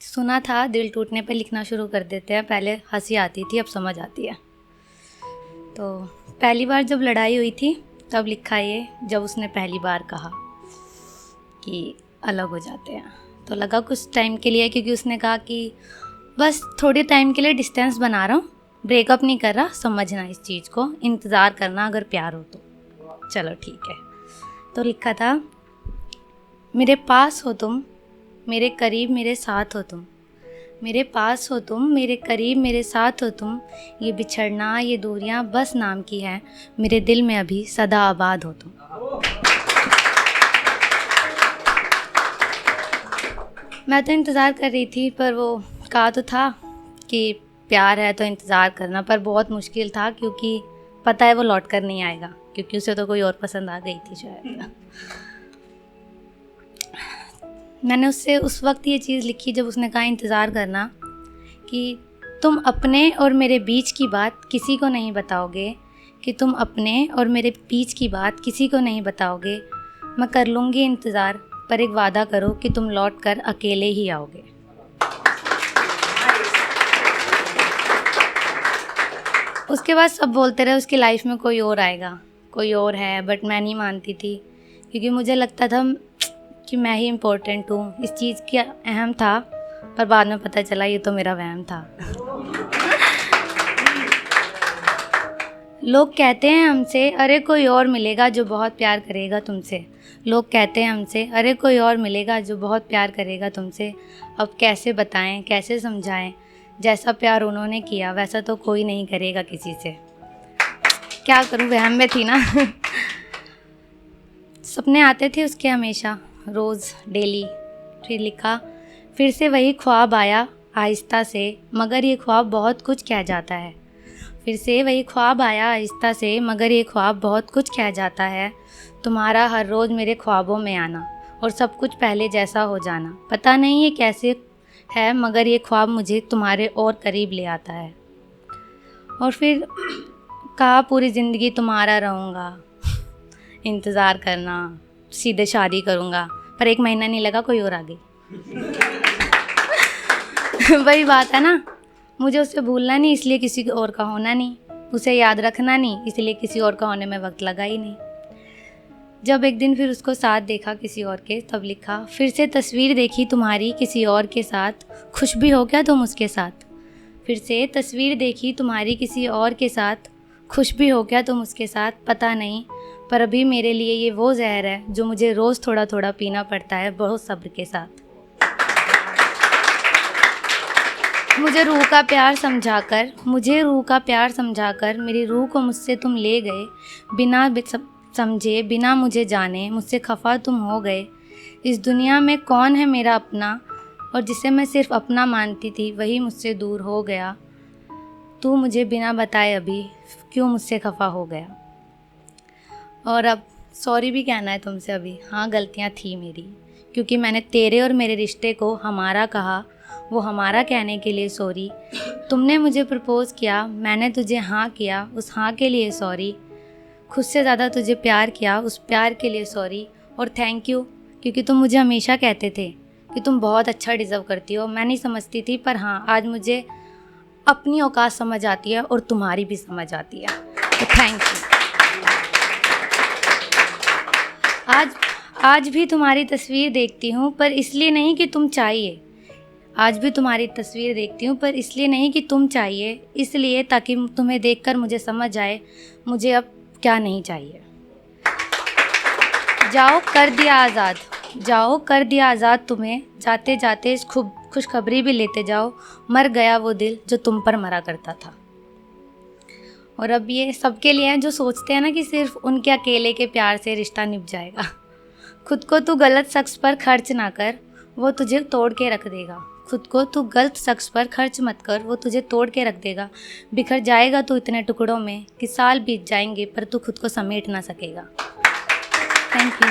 सुना था दिल टूटने पे लिखना शुरू कर देते हैं। पहले हंसी आती थी, अब समझ आती है। तो पहली बार जब लड़ाई हुई थी तब लिखा ये, जब उसने पहली बार कहा कि अलग हो जाते हैं, तो लगा कुछ टाइम के लिए, क्योंकि उसने कहा कि बस थोड़े टाइम के लिए डिस्टेंस बना रहा हूँ, ब्रेकअप नहीं कर रहा, समझना इस चीज़ को, इंतज़ार करना अगर प्यार हो तो। चलो ठीक है। तो लिखा था, मेरे पास हो तुम, मेरे करीब मेरे साथ हो तुम, मेरे पास हो तुम, मेरे करीब मेरे साथ हो तुम, ये बिछड़ना ये दूरियां बस नाम की है, मेरे दिल में अभी सदा आबाद हो तुम। मैं तो इंतज़ार कर रही थी, पर वो कहा तो था कि प्यार है तो इंतज़ार करना, पर बहुत मुश्किल था, क्योंकि पता है वो लौट कर नहीं आएगा, क्योंकि उसे तो कोई और पसंद आ गई थी शायद। मैंने उससे उस वक्त ये चीज़ लिखी जब उसने कहा इंतज़ार करना, कि तुम अपने और मेरे बीच की बात किसी को नहीं बताओगे, कि तुम अपने और मेरे बीच की बात किसी को नहीं बताओगे, मैं कर लूँगी इंतज़ार, पर एक वादा करो कि तुम लौट कर अकेले ही आओगे। उसके बाद सब बोलते रहे उसकी लाइफ में कोई और आएगा, कोई और है, बट मैं नहीं मानती थी, क्योंकि मुझे लगता था कि मैं ही इम्पोर्टेंट हूँ। इस चीज़ की अहम था, पर बाद में पता चला ये तो मेरा वहम था। लोग कहते हैं हमसे, अरे कोई और मिलेगा जो बहुत प्यार करेगा तुमसे। लोग कहते हैं हमसे, अरे कोई और मिलेगा जो बहुत प्यार करेगा तुमसे। अब कैसे बताएं, कैसे समझाएं, जैसा प्यार उन्होंने किया वैसा तो कोई नहीं करेगा किसी से। क्या करूं, वहम में थी ना। सपने आते थे उसके हमेशा, रोज़ डेली। फिर लिखा, फिर से वही ख्वाब आया आहिस्ता से, मगर ये ख्वाब बहुत कुछ कह जाता है। फिर से वही ख्वाब आया आहिस्ता से, मगर ये ख्वाब बहुत कुछ कह जाता है। तुम्हारा हर रोज़ मेरे ख्वाबों में आना और सब कुछ पहले जैसा हो जाना। पता नहीं ये कैसे है, मगर ये ख्वाब मुझे तुम्हारे और करीब ले आता है। और फिर कहा, पूरी ज़िंदगी तुम्हारा रहूँगा, इंतज़ार करना, सीधे शादी करूँगा। पर 1 महीना नहीं लगा, कोई और आ गई। वही बात है ना, मुझे उससे भूलना नहीं, इसलिए किसी और का होना नहीं, उसे याद रखना नहीं, इसलिए किसी और का होने में वक्त लगा ही नहीं। जब एक दिन फिर उसको साथ देखा किसी और के, तब लिखा, फिर से तस्वीर देखी तुम्हारी किसी और के साथ, खुश भी हो क्या तुम उसके साथ। फिर से तस्वीर देखी तुम्हारी किसी और के साथ, खुश भी हो क्या तुम उसके साथ। पता नहीं, पर अभी मेरे लिए ये वो जहर है जो मुझे रोज़ थोड़ा थोड़ा पीना पड़ता है बहुत सब्र के साथ। मुझे रूह का प्यार समझाकर मेरी रूह को मुझसे तुम ले गए, बिना समझे बिना मुझे जाने मुझसे खफा तुम हो गए। इस दुनिया में कौन है मेरा अपना, और जिसे मैं सिर्फ अपना मानती थी वही मुझसे दूर हो गया। तू मुझे बिना बताए अभी क्यों मुझसे खफा हो गया। और अब सॉरी भी कहना है तुमसे अभी। हाँ, गलतियाँ थी मेरी, क्योंकि मैंने तेरे और मेरे रिश्ते को हमारा कहा, वो हमारा कहने के लिए सॉरी। तुमने मुझे प्रपोज़ किया, मैंने तुझे हाँ किया, उस हाँ के लिए सॉरी। खुद से ज़्यादा तुझे प्यार किया, उस प्यार के लिए सॉरी। और थैंक यू, क्योंकि तुम मुझे हमेशा कहते थे कि तुम बहुत अच्छा डिज़र्व करती हो। मैं नहीं समझती थी, पर हाँ, आज मुझे अपनी औकात समझ आती है और तुम्हारी भी समझ आती है, तो थैंक यू। आज भी तुम्हारी तस्वीर देखती हूँ, पर इसलिए नहीं कि तुम चाहिए। आज भी तुम्हारी तस्वीर देखती हूँ, पर इसलिए नहीं कि तुम चाहिए, इसलिए ताकि तुम्हें देखकर मुझे समझ आए मुझे अब क्या नहीं चाहिए। जाओ कर दिया आज़ाद तुम्हें, जाते जाते इस खुशखबरी भी लेते जाओ, मर गया वो दिल जो तुम पर मरा करता था। और अब ये सबके लिए है जो सोचते हैं ना कि सिर्फ उनके अकेले के प्यार से रिश्ता निभ जाएगा। खुद को तू गलत शख्स पर खर्च ना कर, वो तुझे तोड़ के रख देगा। खुद को तू गलत शख्स पर खर्च मत कर, वो तुझे तोड़ के रख देगा। बिखर जाएगा तू इतने टुकड़ों में कि साल बीत जाएंगे पर तू खुद को समेट ना सकेगा। Thank you.